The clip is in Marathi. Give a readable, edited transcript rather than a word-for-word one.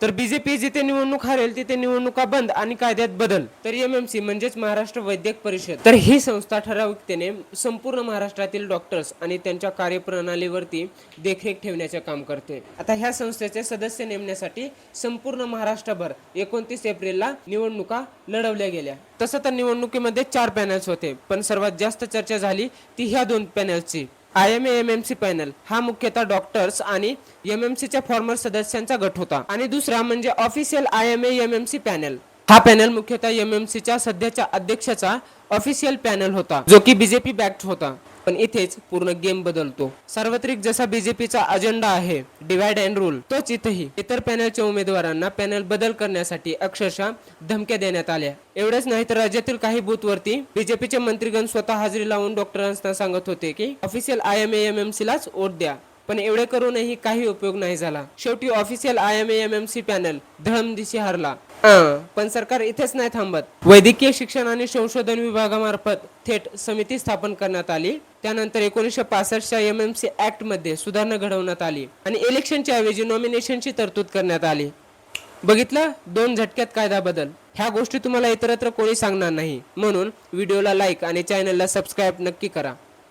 तर बीजेपी जिथे निवडणूक हरेल तिथे निवडणुका बंद आणि कायद्यात बदल. तर एमएमसी म्हणजेच महाराष्ट्र वैद्यक परिषद, तर ही संस्था ठराविकतेने संपूर्ण महाराष्ट्रातील डॉक्टर्स आणि त्यांच्या कार्यप्रणालीवरती देखरेख ठेवण्याचे काम करते. आता ह्या संस्थेचे सदस्य नेमण्यासाठी संपूर्ण महाराष्ट्रभर 29 एप्रिलला निवडणुका लढवल्या गेल्या. तसं तर निवडणुकीमध्ये 4 पॅनल्स होते, पण सर्वात जास्त चर्चा झाली ती ह्या 2 पॅनल्सची. IMA MMC पॅनल हा मुख्यतः डॉक्टर्स आणि एमएमसीच्या फॉर्मर सदस्यांचा गट होता, आणि दुसरा म्हणजे ऑफिशियल IMA MMC पॅनल. हा पॅनल मुख्यतः एमएमसीच्या सध्याच्या अध्यक्षाचा ऑफिशियल पॅनल होता, जो की बीजेपी बॅक्ड होता. पण इथेच पूर्ण गेम बदलतो. सार्वत्रिक जसा बीजेपीचा अजेंडा आहे डिवाइड अँड रूल, तोच इथेही इतर पॅनलच्या उमेदवारांना पॅनल बदल करण्यासाठी अक्षरशः धमक्या देण्यात आल्या. एवढंच नाही तर राज्यातील काही बूथवरती बीजेपीचे मंत्रीगण स्वतः हजेरी लावून डॉक्टरांना सांगत होते की ऑफिशियल IMA MMC लाच वोट द्या. पण एवढे करूनही काही उपयोग नाही झाला. शेवटी ऑफिशियल IMA MMC पॅनल धडमदिशी हारला. पण सरकार इथेच नाही थांबत. वैद्यकीय शिक्षण आणि संशोधन विभागामार्फत थेट समिती स्थापन करण्यात आली. त्यानंतर 1965च्या MMC ऍक्ट मध्ये सुधारणा घडवण्यात आली आणि इलेक्शनच्या ऐवजी नॉमिनेशनची तरतूद करण्यात आली. बघितलं, 2 झटक्यात कायदा बदल. ह्या गोष्टी तुम्हाला इतरत्र कोणी सांगणार नाही, म्हणून व्हिडिओला लाईक आणि चॅनलला सबस्क्राईब नक्की करा.